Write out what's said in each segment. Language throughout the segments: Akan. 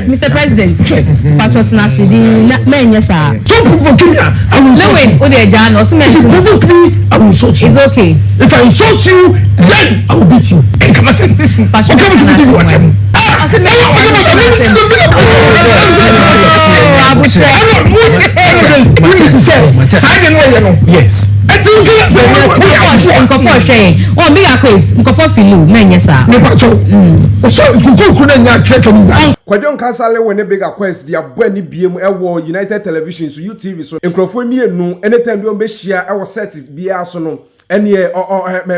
Mr. President, Patriot Nasi, the men, yes, sir. Lil Win, what they are not meant to provoke me. I will insult you. It's okay. If I insult you, then I will beat you. And come on, say, yes. Oh, me Akwes, Nkofo Filu, men yes sir. Kwadjon Kansale when big Akwes dia boni biem ewo United Television so UTV so nkrofo mienu anytime bi on be share ewo set bia so no ene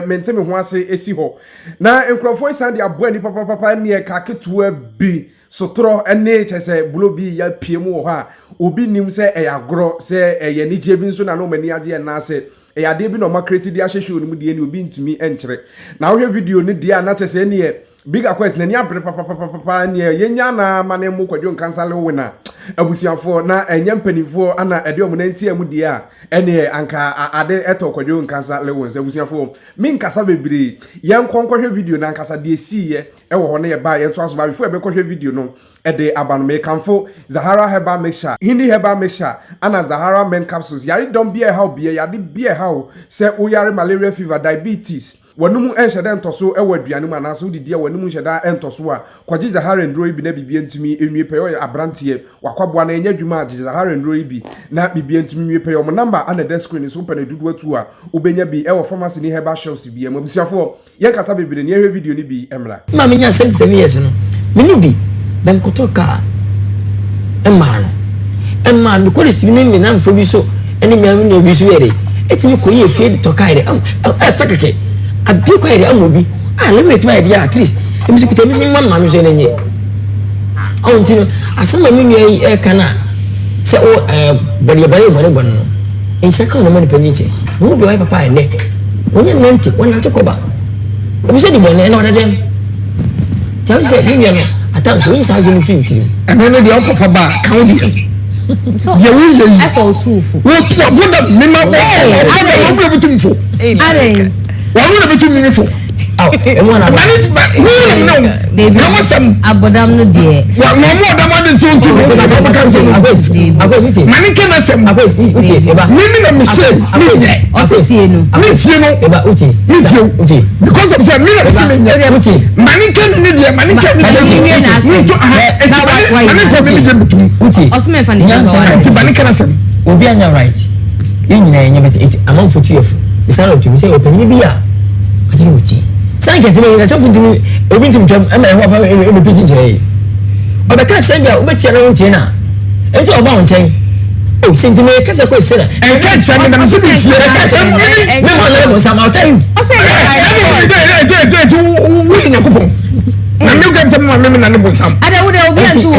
mente me ho ase esi ho na nkrofo isan dia boni papa ene kaketua bi sotro ene chese bulo bi ya piem wo ha obi nim se eyagro se eye ni je bi nso na no mani age na se eyade bi no ma create dia hwehwe onu mu de ni obi ntumi enkyere na wo video ni dia na chese ene big Akwes na ni abre papa ni yenya na mane mu Kwadjon Kansale wona abusiafo na enya mpanifo ana ede omo na ntia mu dia ene anka ade eto Kwadjon Kansale wona abusiafo min kasa bebre yen konkohwe video na nkasa de esiye ewo ho na ye ba yen to aso ba before e be kohwe video no ede abanu me kanfo Zahara Herbal Mixture Hindi Herbal Mixture ana Zahara Men Capsules yari don bia how bia yade bia how se wo yare malaria fever diabetes wanumu enhyeda entoso ewo aduane mu anaso didi wanumu enhyeda entoso a kwaje Zahara ndro ibi na bibia ntimi enwie pe yo abrantie wakwaboa na enya dwuma age Zahara ndro ibi na bibia ntimi enwie pe yo mo number ana the screen so pe na dudu atu a obenya bi ewo pharmacy ni herbal shops bi am abusiafo yen kasa bebere ni ehwe video ni bi emra ma menya 7 years no meni bi dan kotoka emma no ko lesi ni na mfo bi so eni mi am na bi so yere etimi ko ye fie to kaire afekeke abi ko yere amobi let me try dia at least emi so kuta mi sin mama mi so nenye ontino asema mi nu kana se o bari mo ne bonno insaka no mani paniche wo bi wai papa ene wonya nante wona tekoba obi se di bonne na wona dem tawo se ni mi Attâcks we say you fit tiri and then the offer for ba kan di so that's all true wo that me ma wo be betum fo wo be betum ni fo e mo na ba they be abodam no de wa no mo da ma de ntu Akwes mani ke na sem uti e ba me na me say o se tie no e ba uti because of them me na me say uti mani ke ni de mani ke ni uti osme fa ni mani ke na sem obi anya right yin nyina enya bet amon fotu yefu bisara otu say open bi a ati uti san ke timi na sofu timi obi timi twam ama e ho fa e be pidin kire oba ka say bia obi tia na won tie na enti oba won chen o senti me kasa ko sera e ka tia na se bi tie ka say me mo le mo sama time o say we na kupon na me ga nsem me na ne bo sam ada wo de obi antu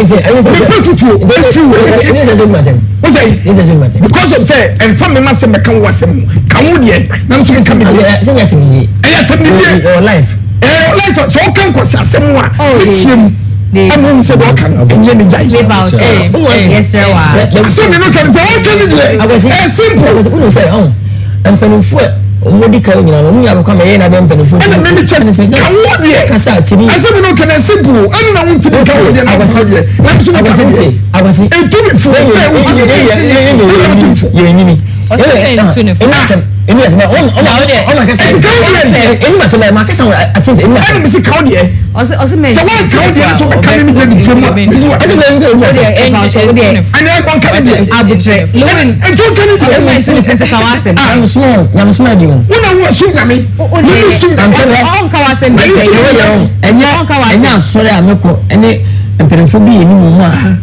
because of say and from me must me kan wasem kan wo de na so kan me de say ya temi your life so kan ko sasem wa chiem amun se do kan enye ni jai yes sir wa so me no kan for kan de simple we say empanufo omodi ka nyina no nya ko me na be empanufo na me ni kan wo de kasa tiri asem no kan simple anu na won tiri kan wo de na so de na so agasi e to me for say ye nyini emi atema on kasa emi matema ma kasa at least emi emi si kawo de o me so what kawo de so kan mi de jema and I kon kan de arbitrary Lil Win e to kan de o me to the kawase I'm small di on wo su nyame on kawase me enya sorry ameko ene emperefo bi eni mu mu a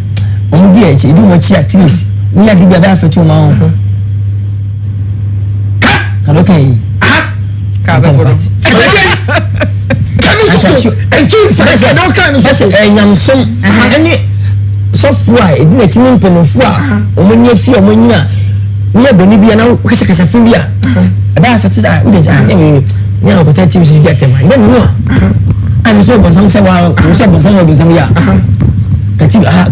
omo di echi bi mo chi at least we ya bibia ba afetu ma on okay ka ba boro nyamsom ene software edina tinin penofo a omonya fi omonyina we boni bia na kasa fu bia ba afete da we ja we nya na kota tv si jate man then no am so bon sam se wa so bon sam ya kati ha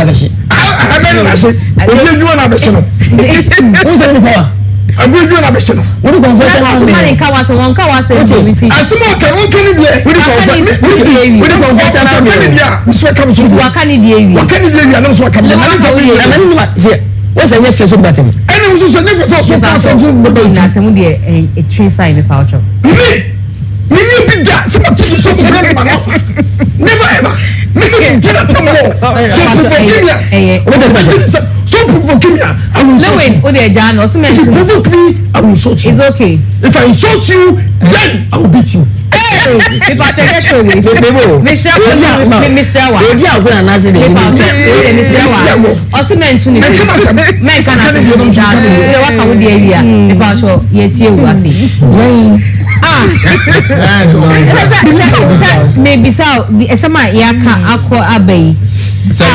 ba shi ha ba na shi o ye juwa na ba shi no o se ni power abu you na be she no we go for that's what man ka was one ka was everything asimo ka won kani die we go for channel dia so ka so wa kani die wi wa kani die na so ka na ni ma se what's a new face button ene so so new face so ka so na temu die a tree sign me pouch me ni bi da se ma tu so ko na ma no never ever me say jina to mo so provoke me Lil Win o de ja no so me provoke me I will insult you. It's okay. If I insult you, then I will beat you. If I check show this, Mr. Wa. Odi aguna na se de. Mr. Wa. O se men tu ni. Men kana se de ja se. De wa ka wo de area. If I show ye tie wu afi. Maybe so esama ya ka akọ abai. So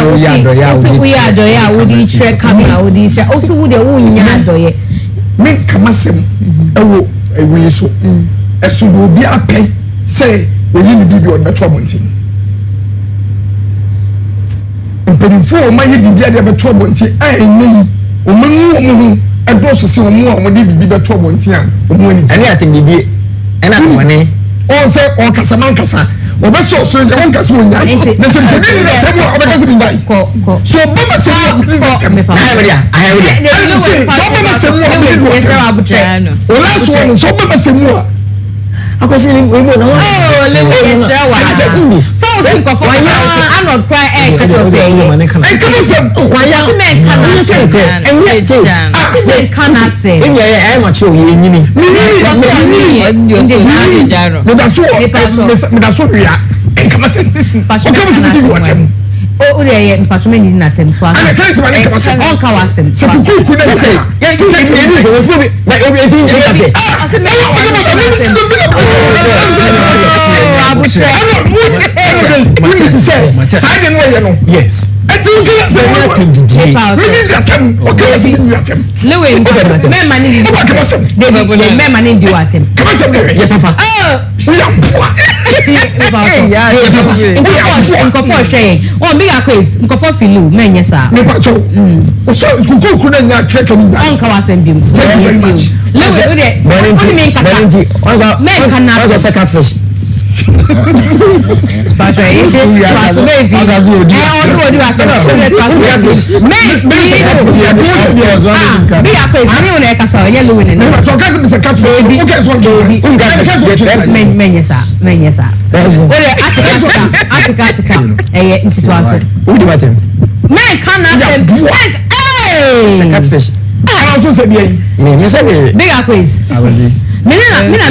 we are doya wo di share camera wo di share. O so wo de wo nya doye. Men kamasem ewo ewe so esu do bi apɛ sɛ oyi ni bibi on beto abontin mpanimfo o ma ye bibi ade beto abontin a enyi o manu o mu edo so se o mu a mo de bibi beto abontin a o mu ani ɛne atendidie ɛna amane o sɛ o kasa man kasa o be so so won kasa o nya na se mpedi ni na temu o be kasa bi bai so ba ma se o la so no so ba ma se mu a akosi ni ebo na wa Lil Win so think of I'm not cry ka to say wa ya se men kana say kana say enye e ma che o ye nyini me da so ria en kama se bi watem o de ye mpacho ni na tem to aso ana kan se ma ne kama se on ka wasem se ku na se ya you can do it what we na everything in cafe ase me yes Lil Win men man ni men man ni watem ya papa nkofo shey o mi Akwes nkofo filu men yesa me pa cho o so ku na nya trek ni on ka wasem bim Lil Win o de men kasa men kana was a catfish Patrick, trust me if you also do trust me. Be Akwes, I know like I Lil Win. No, so guys be catfish. Okay, so men yesa. Atika. Into to answer. Who do what him? Men can catfish. I also said me say Big Akwes. Me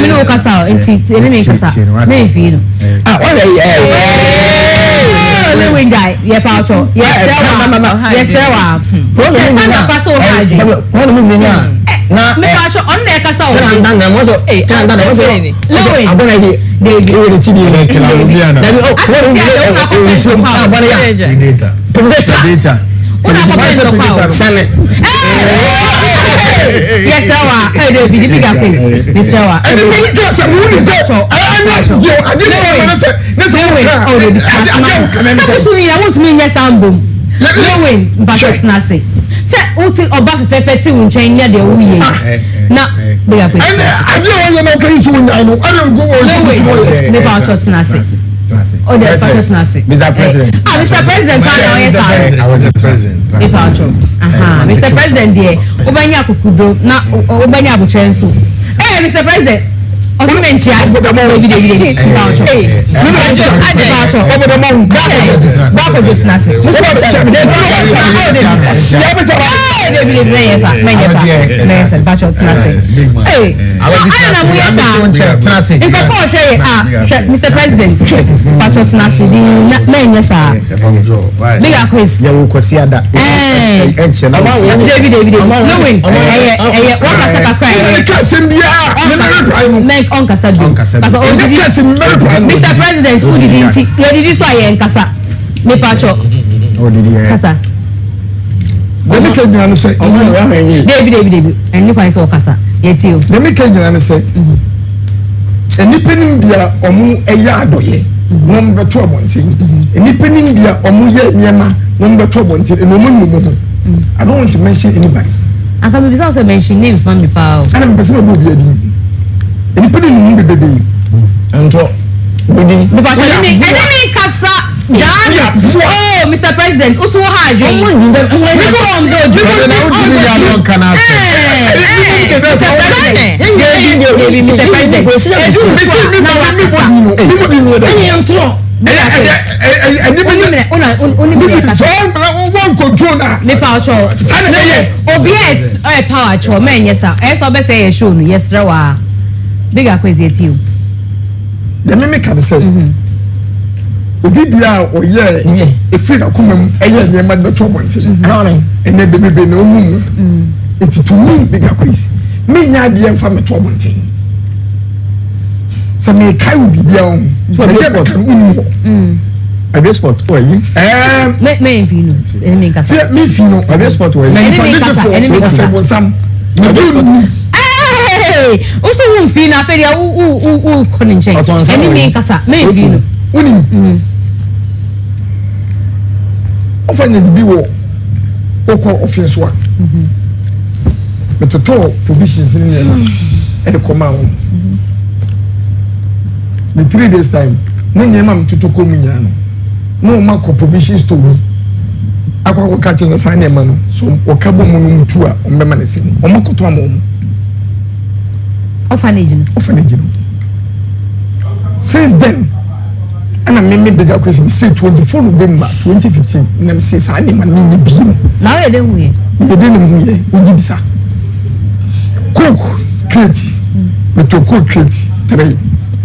no kasa enti me kasa me feel Lil Win die ye pa cho yes wa na pass over ko no me na me pa cho on na kasa o na mo so Lil Win abona hi de we ti di data una ko ben sane yes wa de bi Big Akwes yes wa and the just a moon is I didn't say I want me yes ambom Lil Win but na say se uti oba fefefe ti unchen nya de wo ye na Big Akwes and I don't know can you I know I don't go on ne ba trust na say oh the trust na say Mr. President Mr. President I was the president if I trust Mr. President there obanya kukudo na obanya abuchenso Mr. President Osimenchi baby Mr. President Big Akwes Onkasa do. Mr. President, who did it? You did this why in Kasa. Me pacho. Oh, did you? Kasa. Let me tell you what I say. David. And you can say Kasa. Yet you. Let me tell you what I say. And depending bia omu eya adoye. No mbeto abontin. And depending bia omu ye nyama no mbeto abontin. No mo. I don't want to mention anybody. I can be also mention names man me pa. Ana me pese mo bi adi. Eni pe ni mu bebe. Ntro. Me pa enemy kasa. John. Oh, Mr. President, also ha adwen. We go on do. Mr. President. Me power show. OBS power show. Men yes sir. So be say show no yes wa. Big Akwes you. The me can say. Obi bia oye efiri akomam eye nyema de chobonte. Na ona. Ene bebe na omu. It to me Big Akwes. Me nya de emfa me chobonte. So me kai obi bia on. So me sport. Abe sport where you? Me fino. Enemy kasa. Me fino. Abe sport where you? Enemy kasa. Hey! Also won fino aferi u koninche. Enemy kasa. Me fino. Unim. Ofanye bi wo. Oko offense wa. But to provisions in there. And the command. The 3 days time. No nyema mtutu ko munyano. No mako provision store. Akwa ko kache na sane ma no. So okabo mu no mutu a ombema ne sem. Omakoto amom. Orphanage no. Since then, ana me Big Akwes say 24 November 2015 na say sane ma ni bi. Na we dey hu ye. Ye dey no hu ye. Ojibisa. Coke crate. Metoko crate 3.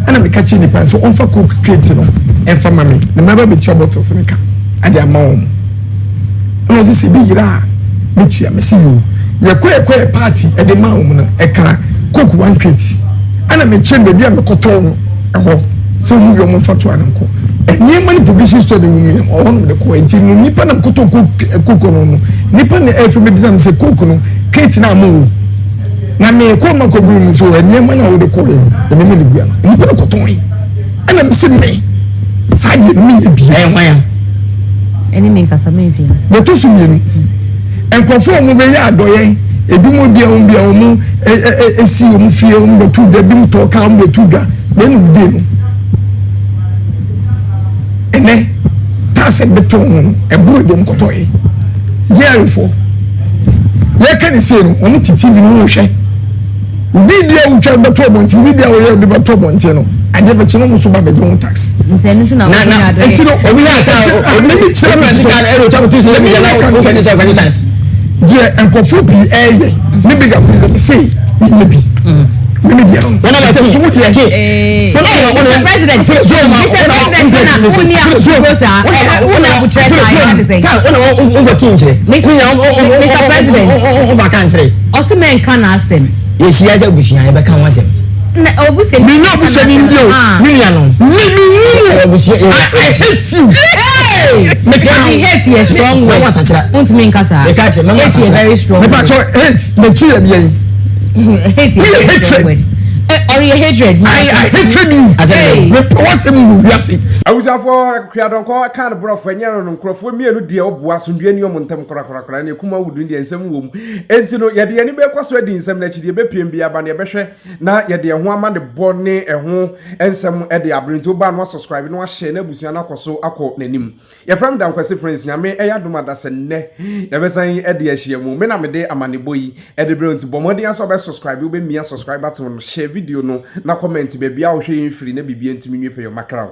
Ana me kache ni pa so onfa coke crate no. Enfa mame. Na maba be tua bottles nka. Ade amawom. Ana say bi yira. Metua me see you. Ye kwe party e de mawom no. E ka coke 1 crate. Ana me chembe bia me koton eho. So hu yo mo fato anko. Enye mani provision store de wumi no. Ono de ko enti no nipa na koton coke no. Nipa na e fi me bizam say coke no crate na amu. Na me ko ma ko guru so enye mani wo de ko e. Ene me ni gua no. Nipa na koton yi. Ana me se me saje mi e bi hwan enemy kasa me fino. De to sumie enkrofo mu be ya adoye ebi mo bia mu esi mu fie mu betu da bi mu to ka mu betu da na nu de no ene ta se beton e buru de mu kotoye yerefo ye kan se no omu tv no hwe ubi dia utwa beto bonti ubi dia oye de beto bonti no ade be chino muso ba be don tax ntenu na ntino obi ata obi chino kan ero ta to se be ya na o feni sa kwani tax dia enkofo bi eye ni Big Akwes say ni bi ni dia no wana ma te sumu dia ke Mr. President una butresa I say over kinche Mr. President over country Osimen kana asem ye shia za bushia e be kan wasem na obuse mi no bushia ni ndio mi ya no mi bushia I hate you me hate you strong way want me nkasa me catch me is very strong me pa cho hate me chi e bia hate you strong way or your hatred I hate you as a me wasem mu wiase awusafo kwiadonko kan brofo nyano no nkrofo mienu die oboa sondue ni omontem korakora na kuma wudu die nsem wom enti no yede yani be kwaso adi nsem na chide be piem bia ba na yebehwe na yede ho ama de bone eho ensem ede abrento ba no subscribe no share na busua na koso akọ nanim ye from dan kwase prince nyame eya domada senne yebesan ede ahia mu me na me de amanebo yi ede brent bomodi aso be subscribe be mia subscribe button no share video no na comment be bia wo hwe yin free na bibia ntimi nwepe yo makraw